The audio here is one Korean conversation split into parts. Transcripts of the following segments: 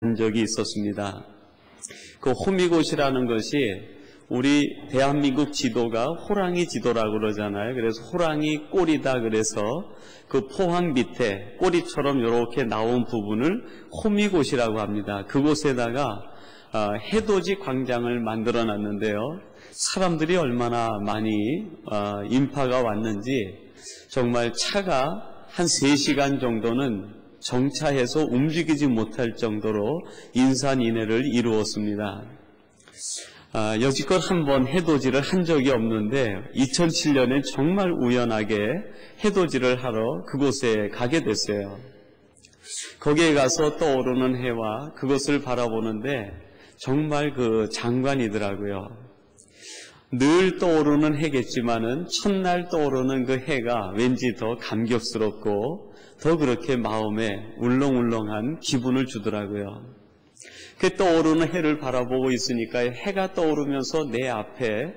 한 적이 있었습니다. 그 호미곶이라는 것이 우리 대한민국 지도가 호랑이 지도라고 그러잖아요. 그래서 호랑이 꼬리다 그래서 그 포항 밑에 꼬리처럼 이렇게 나온 부분을 호미곶이라고 합니다. 그곳에다가 해돋이 광장을 만들어 놨는데요. 사람들이 얼마나 많이 인파가 왔는지 정말 차가 한 3시간 정도는 정차해서 움직이지 못할 정도로 인산인해를 이루었습니다. 여지껏 한번 해돋이를 한 적이 없는데 2007년에 정말 우연하게 해돋이를 하러 그곳에 가게 됐어요. 거기에 가서 떠오르는 해와 그것을 바라보는데 정말 그 장관이더라고요. 늘 떠오르는 해겠지만은 첫날 떠오르는 그 해가 왠지 더 감격스럽고 더 그렇게 마음에 울렁울렁한 기분을 주더라고요. 그 떠오르는 해를 바라보고 있으니까 해가 떠오르면서 내 앞에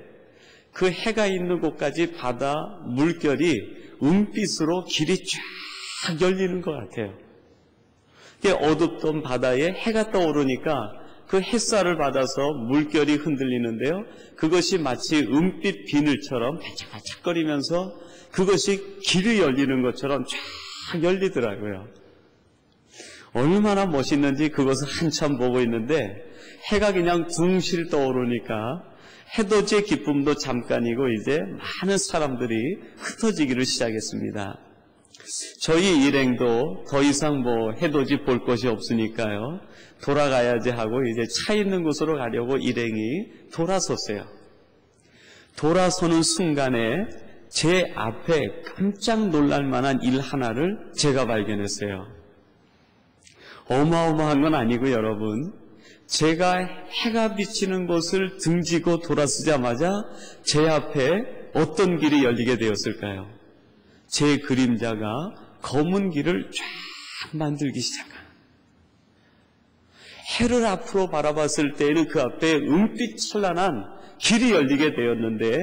그 해가 있는 곳까지 바다 물결이 은빛으로 길이 쫙 열리는 것 같아요. 어둡던 바다에 해가 떠오르니까 그 햇살을 받아서 물결이 흔들리는데요. 그것이 마치 은빛 비늘처럼 반짝반짝거리면서 그것이 길이 열리는 것처럼 쫙 열리더라고요. 얼마나 멋있는지 그것을 한참 보고 있는데 해가 그냥 둥실 떠오르니까 해돋이의 기쁨도 잠깐이고 이제 많은 사람들이 흩어지기를 시작했습니다. 저희 일행도 더 이상 해돋이 볼 것이 없으니까요. 돌아가야지 하고 이제 차 있는 곳으로 가려고 일행이 돌아섰어요. 돌아서는 순간에 제 앞에 깜짝 놀랄 만한 일 하나를 제가 발견했어요. 어마어마한 건 아니고 여러분, 제가 해가 비치는 곳을 등지고 돌아서자마자 제 앞에 어떤 길이 열리게 되었을까요? 제 그림자가 검은 길을 쫙 만들기 시작합니다. 해를 앞으로 바라봤을 때에는 그 앞에 은빛 찬란한 길이 열리게 되었는데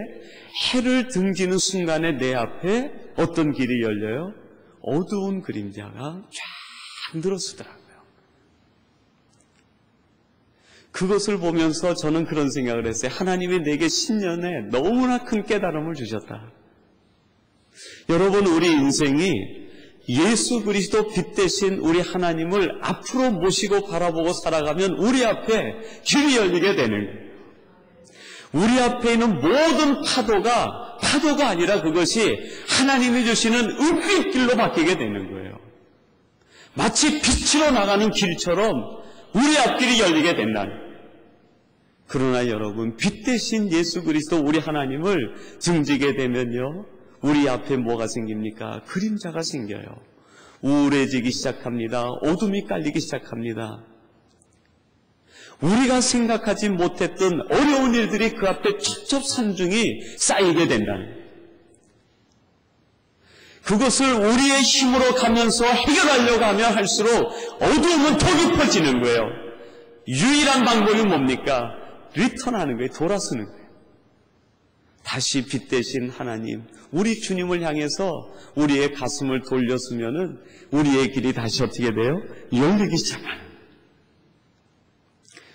해를 등지는 순간에 내 앞에 어떤 길이 열려요? 어두운 그림자가 쫙 늘어서더라고요. 그것을 보면서 저는 그런 생각을 했어요. 하나님이 내게 10년에 너무나 큰 깨달음을 주셨다. 여러분, 우리 인생이 예수 그리스도 빛 대신 우리 하나님을 앞으로 모시고 바라보고 살아가면 우리 앞에 길이 열리게 되는 거예요. 우리 앞에 있는 모든 파도가 아니라 그것이 하나님이 주시는 은빛 길로 바뀌게 되는 거예요. 마치 빛으로 나가는 길처럼 우리 앞길이 열리게 된다는 거예요. 그러나 여러분, 빛 대신 예수 그리스도 우리 하나님을 등지게 되면요, 우리 앞에 뭐가 생깁니까? 그림자가 생겨요. 우울해지기 시작합니다. 어둠이 깔리기 시작합니다. 우리가 생각하지 못했던 어려운 일들이 그 앞에 첩첩산중이 쌓이게 된다는 거예요. 그것을 우리의 힘으로 가면서 해결하려고 하면 할수록 어두움은 더 깊어지는 거예요. 유일한 방법이 뭡니까? 리턴하는 거예요. 돌아서는 거예요. 다시 빛 대신 하나님, 우리 주님을 향해서 우리의 가슴을 돌렸으면은 우리의 길이 다시 어떻게 돼요? 열리기 시작하는.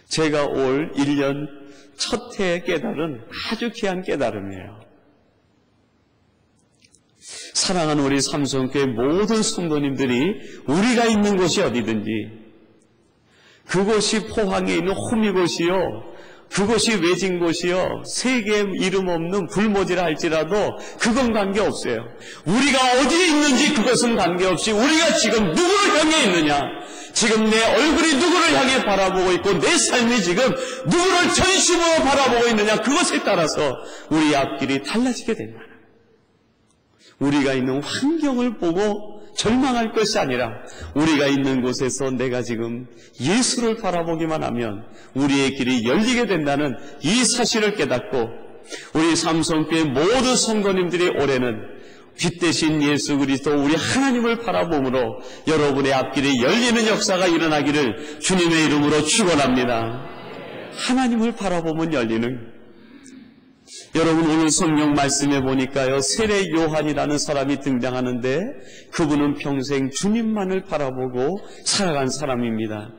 제가 올 1년 첫 해의 깨달은 아주 귀한 깨달음이에요. 사랑하는 우리 삼성교회 모든 성도님들이 우리가 있는 곳이 어디든지, 그곳이 포항에 있는 호미곶이요, 그것이 외진 곳이요, 세계 이름 없는 불모지라 할지라도 그건 관계없어요. 우리가 어디에 있는지 그것은 관계없이 우리가 지금 누구를 향해 있느냐, 지금 내 얼굴이 누구를 향해 바라보고 있고 내 삶이 지금 누구를 전심으로 바라보고 있느냐, 그것에 따라서 우리 앞길이 달라지게 된다. 우리가 있는 환경을 보고 절망할 것이 아니라 우리가 있는 곳에서 내가 지금 예수를 바라보기만 하면 우리의 길이 열리게 된다는 이 사실을 깨닫고, 우리 삼성교회 모든 성도님들이 올해는 빛 대신 예수 그리스도 우리 하나님을 바라봄으로 여러분의 앞길이 열리는 역사가 일어나기를 주님의 이름으로 축원합니다. 하나님을 바라보면 열리는. 여러분, 오늘 성경 말씀에 보니까요, 세례 요한이라는 사람이 등장하는데 그분은 평생 주님만을 바라보고 살아간 사람입니다.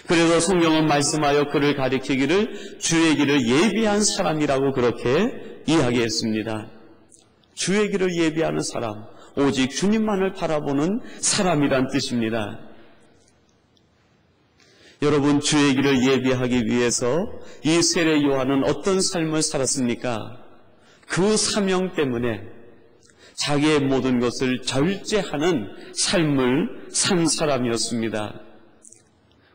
그래서 성경은 말씀하여 그를 가리키기를 주의 길을 예비한 사람이라고 그렇게 이야기했습니다. 주의 길을 예비하는 사람, 오직 주님만을 바라보는 사람이란 뜻입니다. 여러분, 주의 길을 예비하기 위해서 이 세례 요한은 어떤 삶을 살았습니까? 그 사명 때문에 자기의 모든 것을 절제하는 삶을 산 사람이었습니다.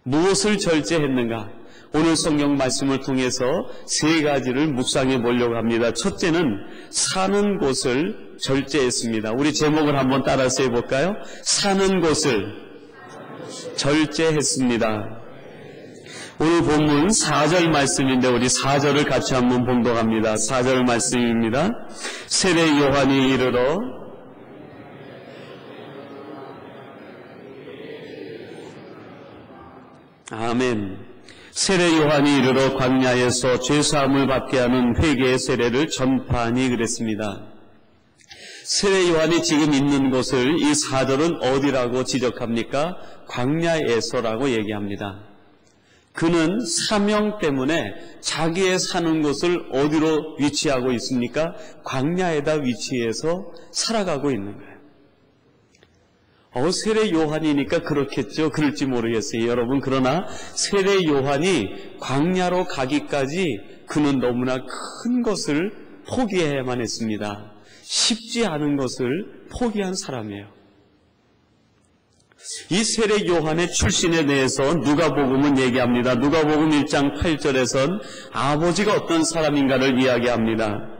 무엇을 절제했는가? 오늘 성경 말씀을 통해서 세 가지를 묵상해 보려고 합니다. 첫째는 사는 곳을 절제했습니다. 우리 제목을 한번 따라서 해볼까요? 사는 곳을 절제했습니다. 오늘 본문 4절 말씀인데 우리 4절을 같이 한번 봉독합니다. 4절 말씀입니다. 세례 요한이 이르러 아멘. 세례 요한이 이르러 광야에서 죄사함을 받게 하는 회개의 세례를 전파하니 그랬습니다. 세례 요한이 지금 있는 곳을 이 4절은 어디라고 지적합니까? 광야에서라고 얘기합니다. 그는 사명 때문에 자기의 사는 곳을 어디로 위치하고 있습니까? 광야에다 위치해서 살아가고 있는 거예요. 세례 요한이니까 그렇겠죠. 그럴지 모르겠어요, 여러분. 그러나 세례 요한이 광야로 가기까지 그는 너무나 큰 것을 포기해야만 했습니다. 쉽지 않은 것을 포기한 사람이에요. 이 세례 요한의 출신에 대해서 누가복음은 얘기합니다. 누가복음 1장 8절에선 아버지가 어떤 사람인가를 이야기합니다.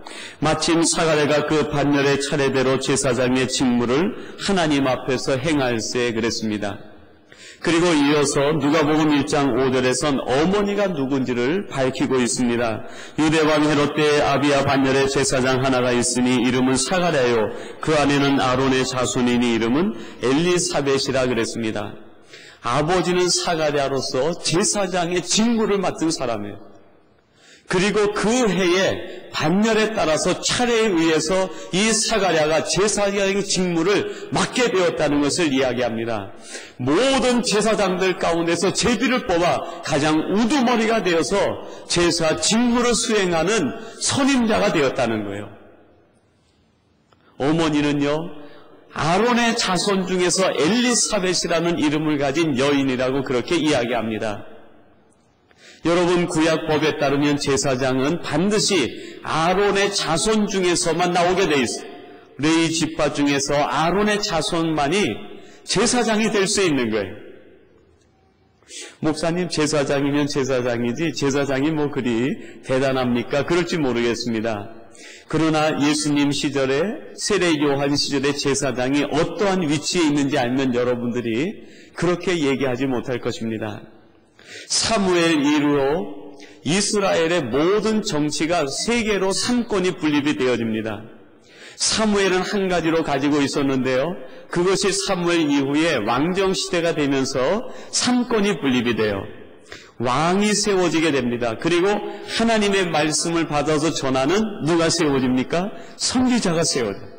마침 사가랴가 그 반열의 차례대로 제사장의 직무를 하나님 앞에서 행할세 그랬습니다. 그리고 이어서 누가복음 1장 5절에선 어머니가 누군지를 밝히고 있습니다. 유대왕 헤롯 때에 아비야 반열에 제사장 하나가 있으니 이름은 사가랴요 그 안에는 아론의 자손이니 이름은 엘리사벳이라 그랬습니다. 아버지는 사가랴로서 제사장의 직무를 맡은 사람이에요. 그리고 그 해에 반열에 따라서 차례에 의해서 이 사가랴가 제사장의 직무를 맡게 되었다는 것을 이야기합니다. 모든 제사장들 가운데서 제비를 뽑아 가장 우두머리가 되어서 제사 직무를 수행하는 선임자가 되었다는 거예요. 어머니는요, 아론의 자손 중에서 엘리사벳이라는 이름을 가진 여인이라고 그렇게 이야기합니다. 여러분, 구약법에 따르면 제사장은 반드시 아론의 자손 중에서만 나오게 돼 있어요. 레위 지파 중에서 아론의 자손만이 제사장이 될 수 있는 거예요. 목사님, 제사장이면 제사장이지 제사장이 뭐 그리 대단합니까? 그럴지 모르겠습니다. 그러나 예수님 시절에, 세례 요한 시절에 제사장이 어떠한 위치에 있는지 알면 여러분들이 그렇게 얘기하지 못할 것입니다. 사무엘 이후로 이스라엘의 모든 정치가 세 개로 삼권이 분립이 되어집니다. 사무엘은 한 가지로 가지고 있었는데요, 그것이 사무엘 이후에 왕정시대가 되면서 삼권이 분립이 돼요. 왕이 세워지게 됩니다. 그리고 하나님의 말씀을 받아서 전하는 누가 세워집니까? 선지자가 세워져요.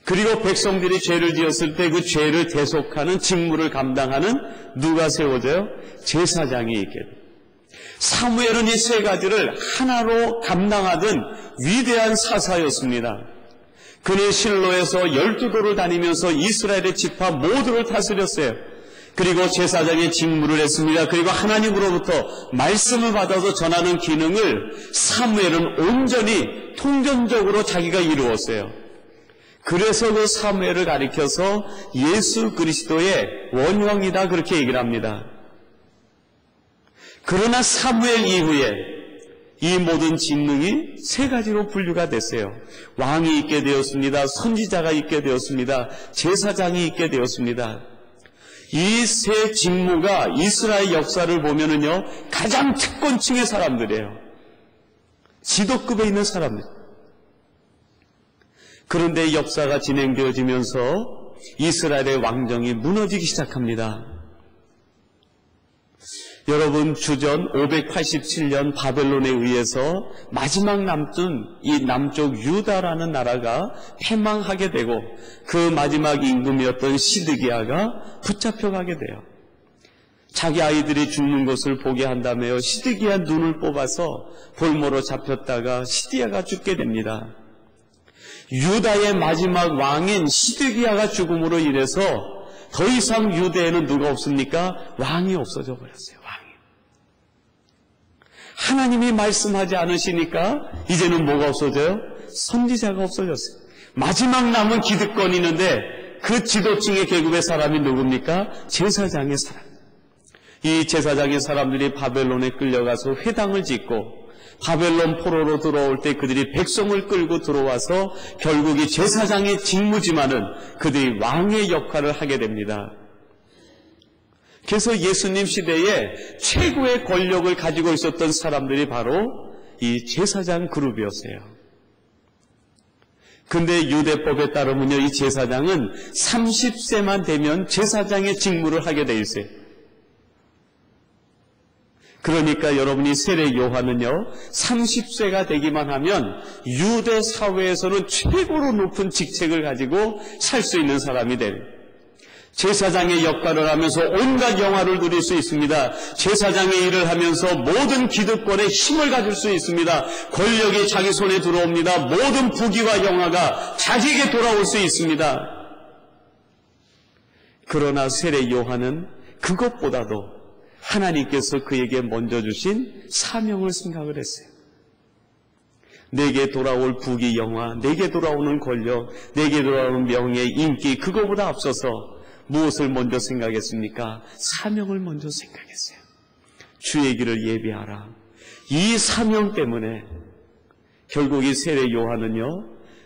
그리고 백성들이 죄를 지었을 때 그 죄를 대속하는 직무를 감당하는 누가 세워져요? 제사장이 있게 돼요. 사무엘은 이 세 가지를 하나로 감당하던 위대한 사사였습니다. 그는 실로에서 12도를 다니면서 이스라엘의 지파 모두를 다스렸어요. 그리고 제사장의 직무를 했습니다. 그리고 하나님으로부터 말씀을 받아서 전하는 기능을 사무엘은 온전히 통전적으로 자기가 이루었어요. 그래서 그 사무엘을 가리켜서 예수 그리스도의 원형이다 그렇게 얘기를 합니다. 그러나 사무엘 이후에 이 모든 직능이 세 가지로 분류가 됐어요. 왕이 있게 되었습니다. 선지자가 있게 되었습니다. 제사장이 있게 되었습니다. 이 세 직무가 이스라엘 역사를 보면은요, 가장 특권층의 사람들이에요. 지도급에 있는 사람들. 그런데 역사가 진행되어지면서 이스라엘의 왕정이 무너지기 시작합니다. 여러분, 주전 587년 바벨론에 의해서 마지막 남은 이 남쪽 유다라는 나라가 패망하게 되고 그 마지막 임금이었던 시드기야가 붙잡혀가게 돼요. 자기 아이들이 죽는 것을 보게 한다며요. 시드기야 눈을 뽑아서 볼모로 잡혔다가 시드기야가 죽게 됩니다. 유다의 마지막 왕인 시드기야가 죽음으로 인해서 더 이상 유대에는 누가 없습니까? 왕이 없어져 버렸어요. 왕이. 하나님이 말씀하지 않으시니까 이제는 뭐가 없어져요? 선지자가 없어졌어요. 마지막 남은 기득권이 있는데 그 지도층의 계급의 사람이 누굽니까? 제사장의 사람. 이 제사장의 사람들이 바벨론에 끌려가서 회당을 짓고 바벨론 포로로 들어올 때 그들이 백성을 끌고 들어와서 결국 이 제사장의 직무지만은 그들이 왕의 역할을 하게 됩니다. 그래서 예수님 시대에 최고의 권력을 가지고 있었던 사람들이 바로 이 제사장 그룹이었어요. 근데 유대법에 따르면요, 이 제사장은 30세만 되면 제사장의 직무를 하게 돼 있어요. 그러니까 여러분이 세례 요한은요 30세가 되기만 하면 유대 사회에서는 최고로 높은 직책을 가지고 살 수 있는 사람이 돼요. 제사장의 역할을 하면서 온갖 영화를 누릴 수 있습니다. 제사장의 일을 하면서 모든 기득권에 힘을 가질 수 있습니다. 권력이 자기 손에 들어옵니다. 모든 부귀와 영화가 자기에게 돌아올 수 있습니다. 그러나 세례 요한은 그것보다도 하나님께서 그에게 먼저 주신 사명을 생각을 했어요. 내게 돌아올 부귀 영화, 내게 돌아오는 권력, 내게 돌아오는 명예, 인기, 그거보다 앞서서 무엇을 먼저 생각했습니까? 사명을 먼저 생각했어요. 주의 길을 예비하라. 이 사명 때문에 결국 이 세례 요한은요,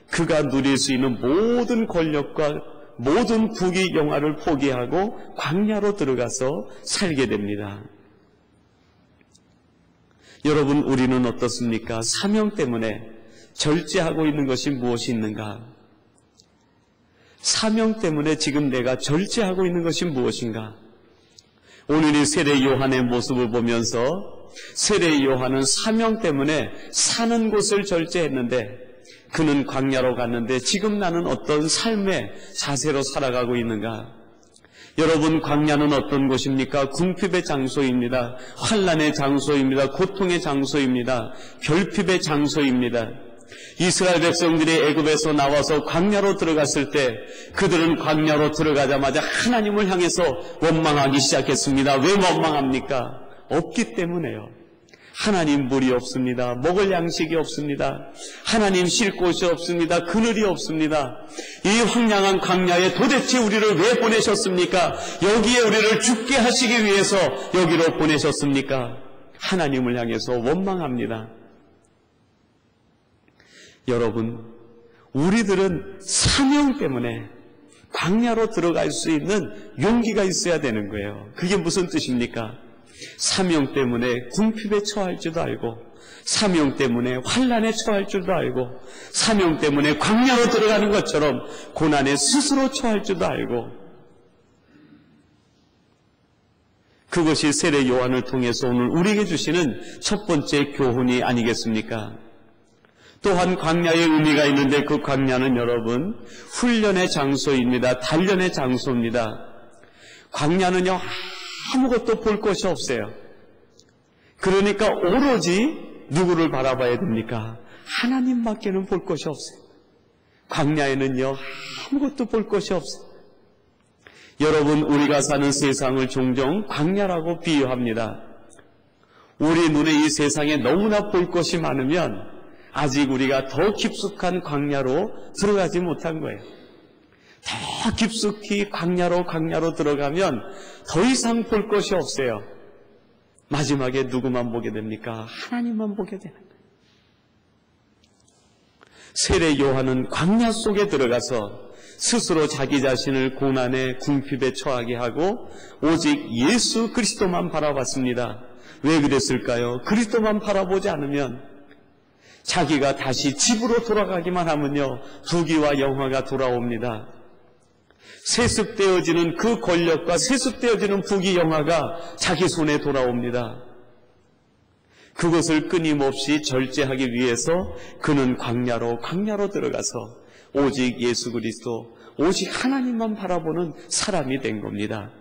그가 누릴 수 있는 모든 권력과 모든 부귀 영화를 포기하고 광야로 들어가서 살게 됩니다. 여러분, 우리는 어떻습니까? 사명 때문에 절제하고 있는 것이 무엇이 있는가? 사명 때문에 지금 내가 절제하고 있는 것이 무엇인가? 오늘 이 세례 요한의 모습을 보면서 세례 요한은 사명 때문에 사는 곳을 절제했는데 그는 광야로 갔는데 지금 나는 어떤 삶의 자세로 살아가고 있는가? 여러분, 광야는 어떤 곳입니까? 궁핍의 장소입니다. 환난의 장소입니다. 고통의 장소입니다. 결핍의 장소입니다. 이스라엘 백성들이 애굽에서 나와서 광야로 들어갔을 때 그들은 광야로 들어가자마자 하나님을 향해서 원망하기 시작했습니다. 왜 원망합니까? 없기 때문에요. 하나님 물이 없습니다. 먹을 양식이 없습니다. 하나님 쉴 곳이 없습니다. 그늘이 없습니다. 이 황량한 광야에 도대체 우리를 왜 보내셨습니까? 여기에 우리를 죽게 하시기 위해서 여기로 보내셨습니까? 하나님을 향해서 원망합니다. 여러분, 우리들은 사명 때문에 광야로 들어갈 수 있는 용기가 있어야 되는 거예요. 그게 무슨 뜻입니까? 사명 때문에 궁핍에 처할 줄도 알고, 사명 때문에 환난에 처할 줄도 알고, 사명 때문에 광야로 들어가는 것처럼 고난에 스스로 처할 줄도 알고, 그것이 세례 요한을 통해서 오늘 우리에게 주시는 첫 번째 교훈이 아니겠습니까? 또한 광야의 의미가 있는데 그 광야는 여러분 훈련의 장소입니다. 단련의 장소입니다. 광야는요 아무것도 볼 것이 없어요. 그러니까 오로지 누구를 바라봐야 됩니까? 하나님밖에는 볼 것이 없어요. 광야에는요 아무것도 볼 것이 없어요. 여러분, 우리가 사는 세상을 종종 광야라고 비유합니다. 우리 눈에 이 세상에 너무나 볼 것이 많으면 아직 우리가 더 깊숙한 광야로 들어가지 못한 거예요. 더 깊숙이 광야로 들어가면 더 이상 볼 것이 없어요. 마지막에 누구만 보게 됩니까? 하나님만 보게 되는 거예요. 세례 요한은 광야 속에 들어가서 스스로 자기 자신을 고난에 궁핍에 처하게 하고 오직 예수 그리스도만 바라봤습니다. 왜 그랬을까요? 그리스도만 바라보지 않으면 자기가 다시 집으로 돌아가기만 하면요 부귀와 영화가 돌아옵니다. 세습되어지는 그 권력과 세습되어지는 부귀 영화가 자기 손에 돌아옵니다. 그것을 끊임없이 절제하기 위해서 그는 광야로 들어가서 오직 예수 그리스도, 오직 하나님만 바라보는 사람이 된 겁니다.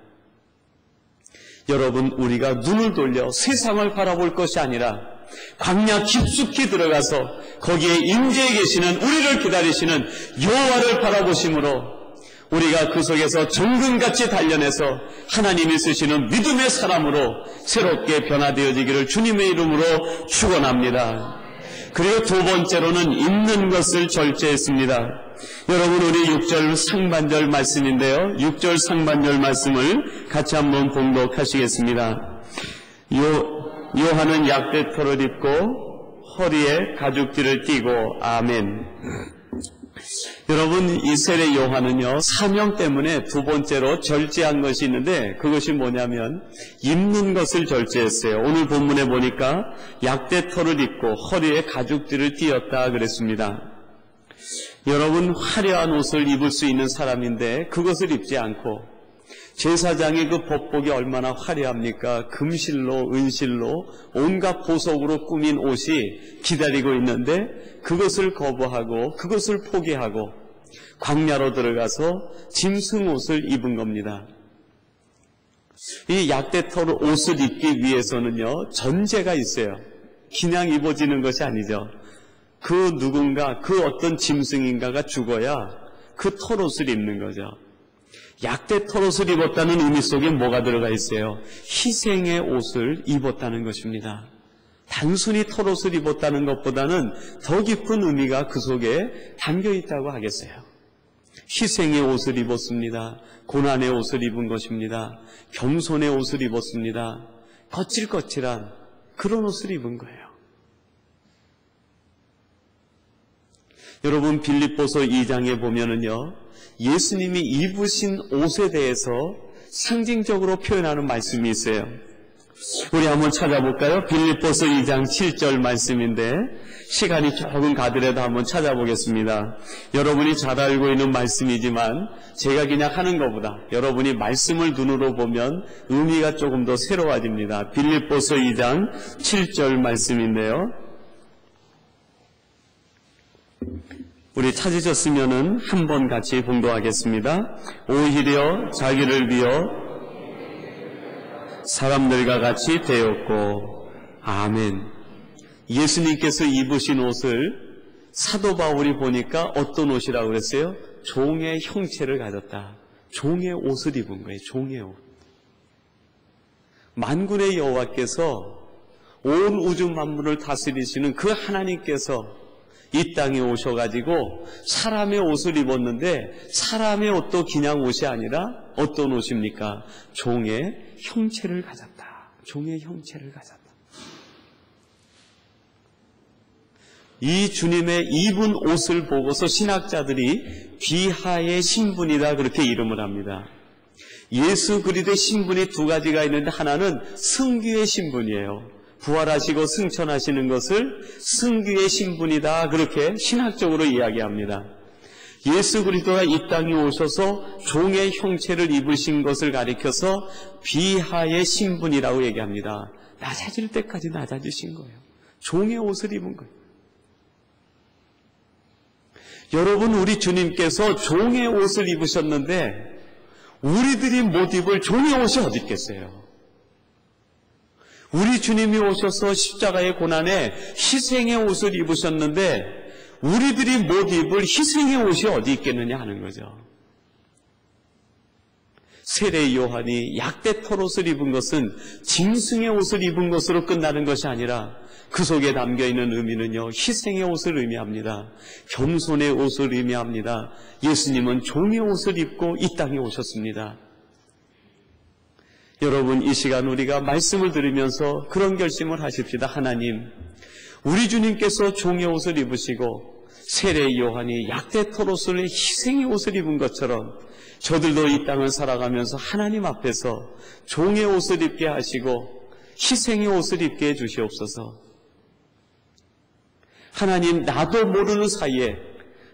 여러분, 우리가 눈을 돌려 세상을 바라볼 것이 아니라 광야 깊숙이 들어가서 거기에 임재해 계시는, 우리를 기다리시는 여호와를 바라보심으로 우리가 그 속에서 정금같이 단련해서 하나님이 쓰시는 믿음의 사람으로 새롭게 변화되어지기를 주님의 이름으로 축원합니다. 그리고 두 번째로는 읽는 것을 절제했습니다. 여러분, 우리 6절 상반절 말씀인데요, 6절 상반절 말씀을 같이 한번 봉독하시겠습니다. 요한은 약대토를 입고 허리에 가죽띠를 띠고. 아멘. 여러분, 이 세례 요한은요, 사명 때문에 두 번째로 절제한 것이 있는데, 그것이 뭐냐면 입는 것을 절제했어요. 오늘 본문에 보니까 약대토를 입고 허리에 가죽띠를 띠었다 그랬습니다. 여러분, 화려한 옷을 입을 수 있는 사람인데 그것을 입지 않고, 제사장의 그 법복이 얼마나 화려합니까? 금실로 은실로 온갖 보석으로 꾸민 옷이 기다리고 있는데 그것을 거부하고 그것을 포기하고 광야로 들어가서 짐승 옷을 입은 겁니다. 이 약대토 옷을 입기 위해서는요, 전제가 있어요. 그냥 입어지는 것이 아니죠. 그 누군가, 그 어떤 짐승인가가 죽어야 그 털옷을 입는 거죠. 약대 털옷을 입었다는 의미 속에 뭐가 들어가 있어요? 희생의 옷을 입었다는 것입니다. 단순히 털옷을 입었다는 것보다는 더 깊은 의미가 그 속에 담겨 있다고 하겠어요. 희생의 옷을 입었습니다. 고난의 옷을 입은 것입니다. 겸손의 옷을 입었습니다. 거칠거칠한 그런 옷을 입은 거예요. 여러분, 빌립보서 2장에 보면은요, 예수님이 입으신 옷에 대해서 상징적으로 표현하는 말씀이 있어요. 우리 한번 찾아볼까요? 빌립보서 2장 7절 말씀인데, 시간이 조금 가더라도 한번 찾아보겠습니다. 여러분이 잘 알고 있는 말씀이지만 제가 그냥 하는 것보다 여러분이 말씀을 눈으로 보면 의미가 조금 더 새로워집니다. 빌립보서 2장 7절 말씀인데요, 우리 찾으셨으면은 한번 같이 봉독하겠습니다. 오히려 자기를 비어 사람들과 같이 되었고. 아멘. 예수님께서 입으신 옷을 사도 바울이 보니까 어떤 옷이라고 그랬어요? 종의 형체를 가졌다. 종의 옷을 입은 거예요. 종의 옷. 만군의 여호와께서 온 우주 만물을 다스리시는 그 하나님께서 이 땅에 오셔가지고 사람의 옷을 입었는데, 사람의 옷도 그냥 옷이 아니라 어떤 옷입니까? 종의 형체를 가졌다. 종의 형체를 가졌다. 이 주님의 입은 옷을 보고서 신학자들이 비하의 신분이다 그렇게 이름을 합니다. 예수 그리스도의 신분이 두 가지가 있는데, 하나는 승귀의 신분이에요. 부활하시고 승천하시는 것을 승귀의 신분이다 그렇게 신학적으로 이야기합니다. 예수 그리스도가 이 땅에 오셔서 종의 형체를 입으신 것을 가리켜서 비하의 신분이라고 얘기합니다. 낮아질 때까지 낮아지신 거예요. 종의 옷을 입은 거예요. 여러분, 우리 주님께서 종의 옷을 입으셨는데 우리들이 못 입을 종의 옷이 어디 있겠어요? 우리 주님이 오셔서 십자가의 고난에 희생의 옷을 입으셨는데 우리들이 못 입을 희생의 옷이 어디 있겠느냐 하는 거죠. 세례 요한이 약대 털옷을 입은 것은 짐승의 옷을 입은 것으로 끝나는 것이 아니라 그 속에 담겨있는 의미는요, 희생의 옷을 의미합니다. 겸손의 옷을 의미합니다. 예수님은 종의 옷을 입고 이 땅에 오셨습니다. 여러분, 이 시간 우리가 말씀을 들으면서 그런 결심을 하십시다. 하나님, 우리 주님께서 종의 옷을 입으시고 세례 요한이 약대 털옷을 희생의 옷을 입은 것처럼 저들도 이 땅을 살아가면서 하나님 앞에서 종의 옷을 입게 하시고 희생의 옷을 입게 해주시옵소서. 하나님, 나도 모르는 사이에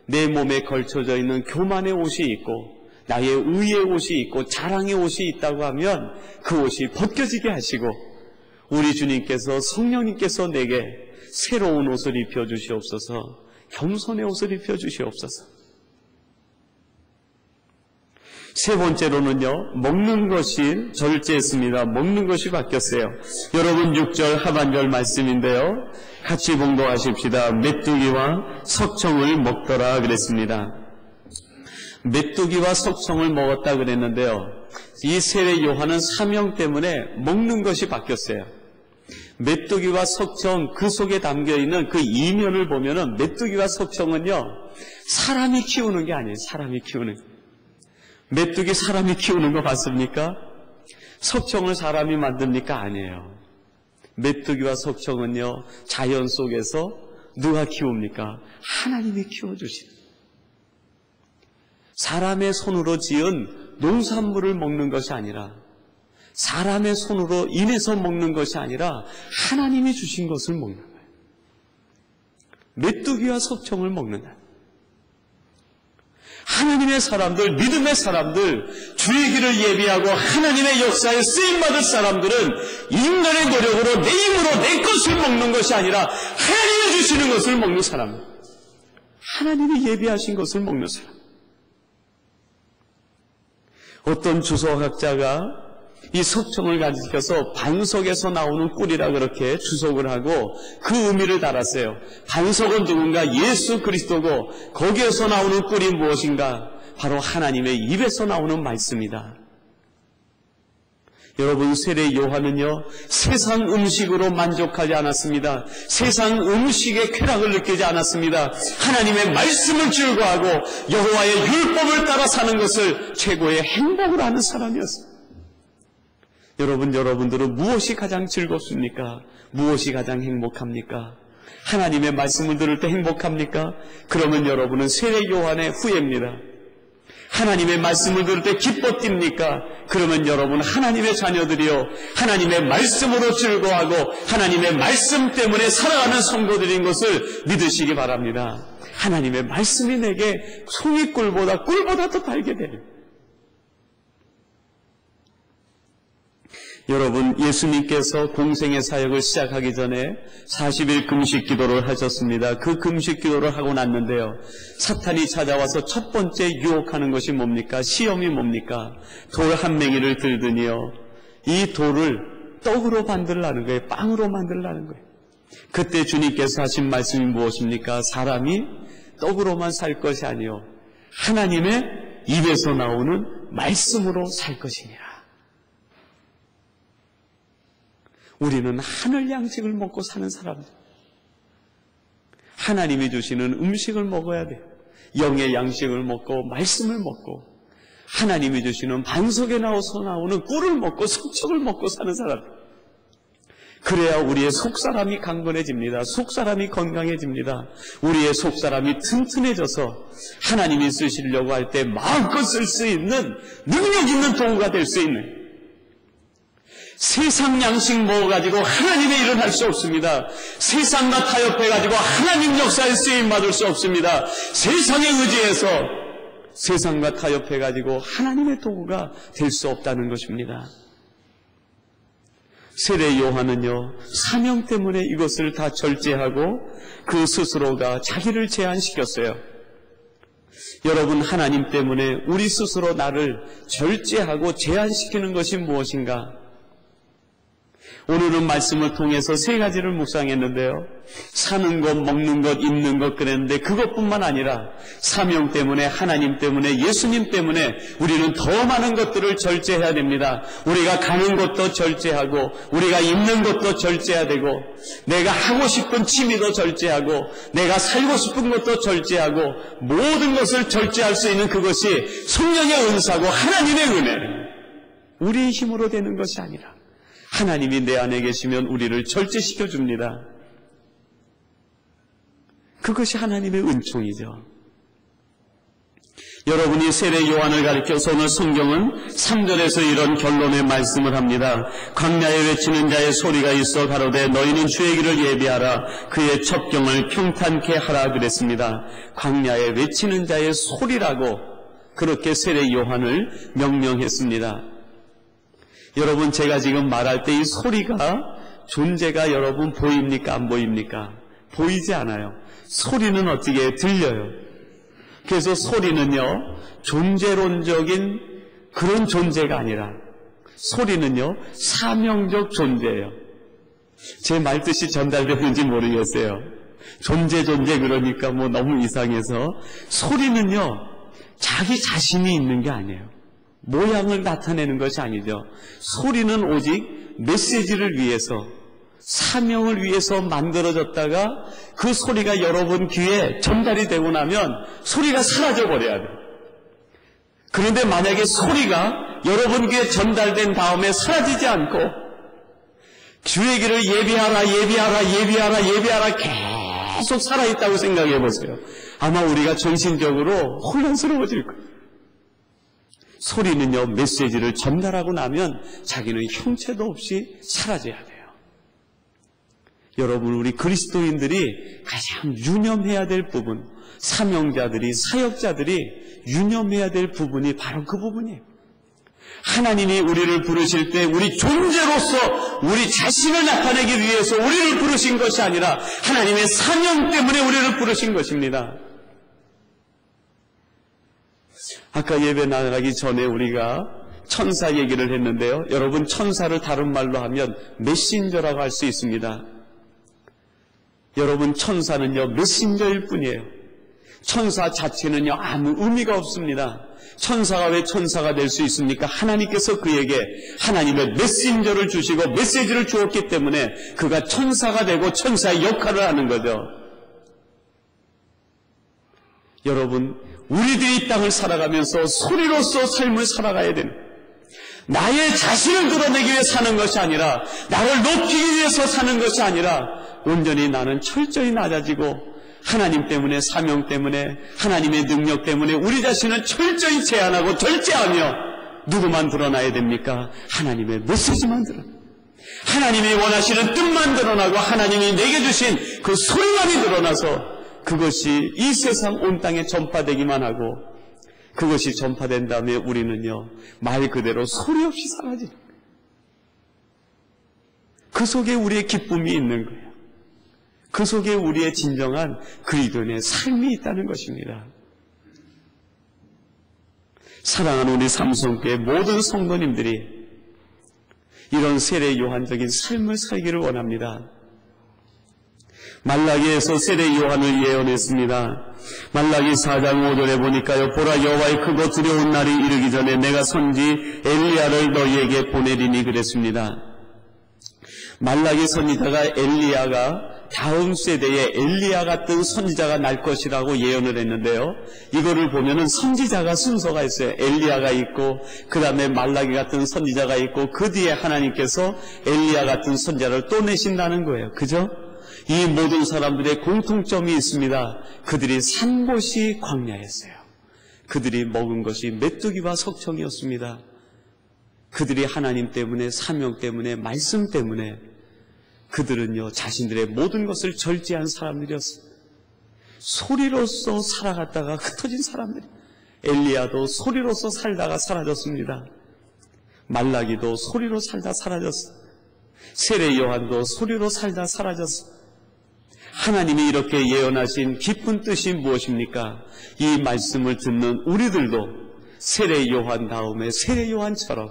내 몸에 걸쳐져 있는 교만의 옷이 있고 나의 의의 옷이 있고 자랑의 옷이 있다고 하면 그 옷이 벗겨지게 하시고 우리 주님께서, 성령님께서 내게 새로운 옷을 입혀주시옵소서. 겸손의 옷을 입혀주시옵소서. 세 번째로는요, 먹는 것이 절제했습니다. 먹는 것이 바뀌었어요. 여러분 6절 하반절 말씀인데요, 같이 봉독하십시다. 메뚜기와 석청을 먹더라 그랬습니다. 메뚜기와 석청을 먹었다 그랬는데요, 이 세례 요한은 사명 때문에 먹는 것이 바뀌었어요. 메뚜기와 석청, 그 속에 담겨있는 그 이면을 보면은 메뚜기와 석청은요, 사람이 키우는 게 아니에요. 사람이 키우는 거. 메뚜기 사람이 키우는 거 봤습니까? 석청을 사람이 만듭니까? 아니에요. 메뚜기와 석청은요, 자연 속에서 누가 키웁니까? 하나님이 키워주시는, 사람의 손으로 지은 농산물을 먹는 것이 아니라, 사람의 손으로 인해서 먹는 것이 아니라 하나님이 주신 것을 먹는 거예요. 메뚜기와 석청을 먹는다. 하나님의 사람들, 믿음의 사람들, 주의 길을 예비하고 하나님의 역사에 쓰임받을 사람들은 인간의 노력으로 내 힘으로 내 것을 먹는 것이 아니라 하나님이 주시는 것을 먹는 사람, 하나님이 예비하신 것을 먹는 사람. 어떤 주석학자가 이 석청을 가지고서 반석에서 나오는 꿀이라 그렇게 주석을 하고 그 의미를 달았어요. 반석은 누군가? 예수 그리스도고, 거기에서 나오는 꿀이 무엇인가? 바로 하나님의 입에서 나오는 말씀이다. 여러분, 세례 요한은요, 세상 음식으로 만족하지 않았습니다. 세상 음식의 쾌락을 느끼지 않았습니다. 하나님의 말씀을 즐거워하고 여호와의 율법을 따라 사는 것을 최고의 행복으로 하는 사람이었습니다. 여러분들은 무엇이 가장 즐겁습니까? 무엇이 가장 행복합니까? 하나님의 말씀을 들을 때 행복합니까? 그러면 여러분은 세례 요한의 후예입니다. 하나님의 말씀을 들을 때 기뻐 뜁니까? 그러면 여러분 하나님의 자녀들이요, 하나님의 말씀으로 즐거워하고 하나님의 말씀 때문에 살아가는 성도들인 것을 믿으시기 바랍니다. 하나님의 말씀이 내게 송이꿀보다 꿀보다 더 달게 됩니다. 여러분, 예수님께서 공생의 사역을 시작하기 전에 40일 금식 기도를 하셨습니다. 그 금식 기도를 하고 났는데요, 사탄이 찾아와서 첫 번째 유혹하는 것이 뭡니까? 시험이 뭡니까? 돌 한 맹이를 들더니요, 이 돌을 떡으로 만들라는 거예요. 빵으로 만들라는 거예요. 그때 주님께서 하신 말씀이 무엇입니까? 사람이 떡으로만 살 것이 아니요, 하나님의 입에서 나오는 말씀으로 살 것이니라. 우리는 하늘 양식을 먹고 사는 사람들, 하나님이 주시는 음식을 먹어야 돼요. 영의 양식을 먹고 말씀을 먹고 하나님이 주시는 반석에 나와서 나오는 꿀을 먹고 석청을 먹고 사는 사람들, 그래야 우리의 속사람이 강건해집니다. 속사람이 건강해집니다. 우리의 속사람이 튼튼해져서 하나님이 쓰시려고 할 때 마음껏 쓸 수 있는 능력 있는 도구가 될 수 있는, 세상 양식 먹어가지고 하나님의 일을 할 수 없습니다. 세상과 타협해가지고 하나님 역사에 쓰임받을 수 없습니다. 세상에 의지해서 세상과 타협해가지고 하나님의 도구가 될 수 없다는 것입니다. 세례 요한은요, 사명 때문에 이것을 다 절제하고 그 스스로가 자기를 제한시켰어요. 여러분, 하나님 때문에 우리 스스로 나를 절제하고 제한시키는 것이 무엇인가? 오늘은 말씀을 통해서 세 가지를 묵상했는데요, 사는 것, 먹는 것, 입는 것 그랬는데 그것뿐만 아니라 사명 때문에, 하나님 때문에, 예수님 때문에 우리는 더 많은 것들을 절제해야 됩니다. 우리가 가는 것도 절제하고, 우리가 입는 것도 절제해야 되고, 내가 하고 싶은 취미도 절제하고, 내가 살고 싶은 것도 절제하고, 모든 것을 절제할 수 있는 그것이 성령의 은사고 하나님의 은혜, 우리의 힘으로 되는 것이 아니라 하나님이 내 안에 계시면 우리를 절제시켜 줍니다. 그것이 하나님의 은총이죠. 여러분이 세례 요한을 가리켜서 오늘 성경은 3절에서 이런 결론의 말씀을 합니다. 광야에 외치는 자의 소리가 있어 가로되 너희는 주의 길을 예비하라, 그의 첩경을 평탄케 하라 그랬습니다. 광야에 외치는 자의 소리라고 그렇게 세례 요한을 명령했습니다. 여러분, 제가 지금 말할 때 이 소리가 존재가 여러분 보입니까? 안 보입니까? 보이지 않아요. 소리는 어떻게 들려요. 그래서 소리는요, 존재론적인 그런 존재가 아니라 소리는요, 사명적 존재예요. 제 말뜻이 전달되는지 모르겠어요. 존재 그러니까 뭐 너무 이상해서, 소리는요, 자기 자신이 있는 게 아니에요. 모양을 나타내는 것이 아니죠. 소리는 오직 메시지를 위해서, 사명을 위해서 만들어졌다가 그 소리가 여러분 귀에 전달이 되고 나면 소리가 사라져 버려야 돼요. 그런데 만약에 소리가 여러분 귀에 전달된 다음에 사라지지 않고 주의 길을 예비하라 계속 살아있다고 생각해 보세요. 아마 우리가 정신적으로 혼란스러워질 거예요. 소리는요, 메시지를 전달하고 나면 자기는 형체도 없이 사라져야 돼요. 여러분, 우리 그리스도인들이 가장 유념해야 될 부분, 사명자들이, 사역자들이 유념해야 될 부분이 바로 그 부분이에요. 하나님이 우리를 부르실 때 우리 존재로서 우리 자신을 나타내기 위해서 우리를 부르신 것이 아니라 하나님의 사명 때문에 우리를 부르신 것입니다. 아까 예배 나가기 전에 우리가 천사 얘기를 했는데요. 여러분, 천사를 다른 말로 하면 메신저라고 할 수 있습니다. 여러분, 천사는요, 메신저일 뿐이에요. 천사 자체는요, 아무 의미가 없습니다. 천사가 왜 천사가 될 수 있습니까? 하나님께서 그에게 하나님의 메신저를 주시고 메시지를 주었기 때문에 그가 천사가 되고 천사의 역할을 하는 거죠. 여러분, 우리들이 이 땅을 살아가면서 소리로서 삶을 살아가야 되는, 나의 자신을 드러내기 위해 사는 것이 아니라, 나를 높이기 위해서 사는 것이 아니라, 온전히 나는 철저히 낮아지고 하나님 때문에, 사명 때문에, 하나님의 능력 때문에 우리 자신을 철저히 제한하고 절제하며 누구만 드러나야 됩니까? 하나님의 메시지만 드러나, 하나님이 원하시는 뜻만 드러나고 하나님이 내게 주신 그 소리만이 드러나서 그것이 이 세상 온 땅에 전파되기만 하고, 그것이 전파된 다음에 우리는요, 말 그대로 소리 없이 사라지는 거예요. 그 속에 우리의 기쁨이 있는 거예요. 그 속에 우리의 진정한 그리스도인의 삶이 있다는 것입니다. 사랑하는 우리 삼성교회 모든 성도님들이 이런 세례 요한적인 삶을 살기를 원합니다. 말라기에서 세례 요한을 예언했습니다. 말라기 4장 5절에 보니까요, 보라, 여호와의 크고 두려운 날이 이르기 전에 내가 선지 엘리야를 너희에게 보내리니 그랬습니다. 말라기 선지자가 엘리야가 다음 세대에 엘리야 같은 선지자가 날 것이라고 예언을 했는데요, 이거를 보면은 선지자가 순서가 있어요. 엘리야가 있고 그 다음에 말라기 같은 선지자가 있고 그 뒤에 하나님께서 엘리야 같은 선지자를 또 내신다는 거예요. 그죠? 이 모든 사람들의 공통점이 있습니다. 그들이 산 곳이 광야였어요. 그들이 먹은 것이 메뚜기와 석청이었습니다. 그들이 하나님 때문에, 사명 때문에, 말씀 때문에 그들은요, 자신들의 모든 것을 절제한 사람들이었어요. 소리로서 살아갔다가 흩어진 사람들이, 엘리야도 소리로서 살다가 사라졌습니다. 말라기도 소리로 살다 사라졌어요. 세례 요한도 소리로 살다 사라졌어요. 하나님이 이렇게 예언하신 깊은 뜻이 무엇입니까? 이 말씀을 듣는 우리들도 세례 요한 다음에 세례 요한처럼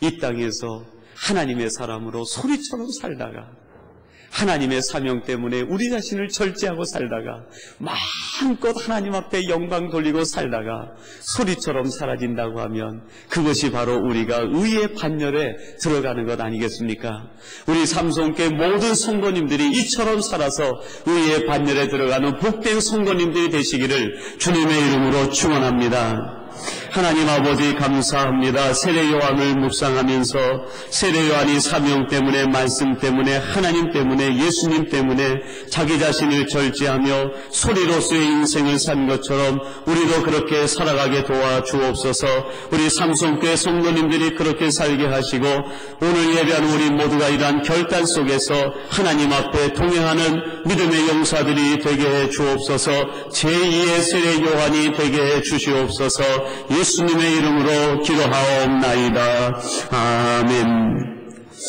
이 땅에서 하나님의 사람으로 소리처럼 살다가, 하나님의 사명 때문에 우리 자신을 절제하고 살다가, 마음껏 하나님 앞에 영광 돌리고 살다가 소리처럼 사라진다고 하면 그것이 바로 우리가 의의 반열에 들어가는 것 아니겠습니까? 우리 삼성교회 모든 성도님들이 이처럼 살아서 의의 반열에 들어가는 복된 성도님들이 되시기를 주님의 이름으로 축원합니다. 하나님 아버지, 감사합니다. 세례 요한을 묵상하면서 세례 요한이 사명 때문에, 말씀 때문에, 하나님 때문에, 예수님 때문에 자기 자신을 절제하며 소리로서의 인생을 산 것처럼 우리도 그렇게 살아가게 도와주옵소서. 우리 삼성교회 성도님들이 그렇게 살게 하시고, 오늘 예배하는 우리 모두가 이러한 결단 속에서 하나님 앞에 동행하는 믿음의 용사들이 되게 해 주옵소서. 제2의 세례 요한이 되게 해 주시옵소서. 예수님의 이름으로 기도하옵나이다. 아멘.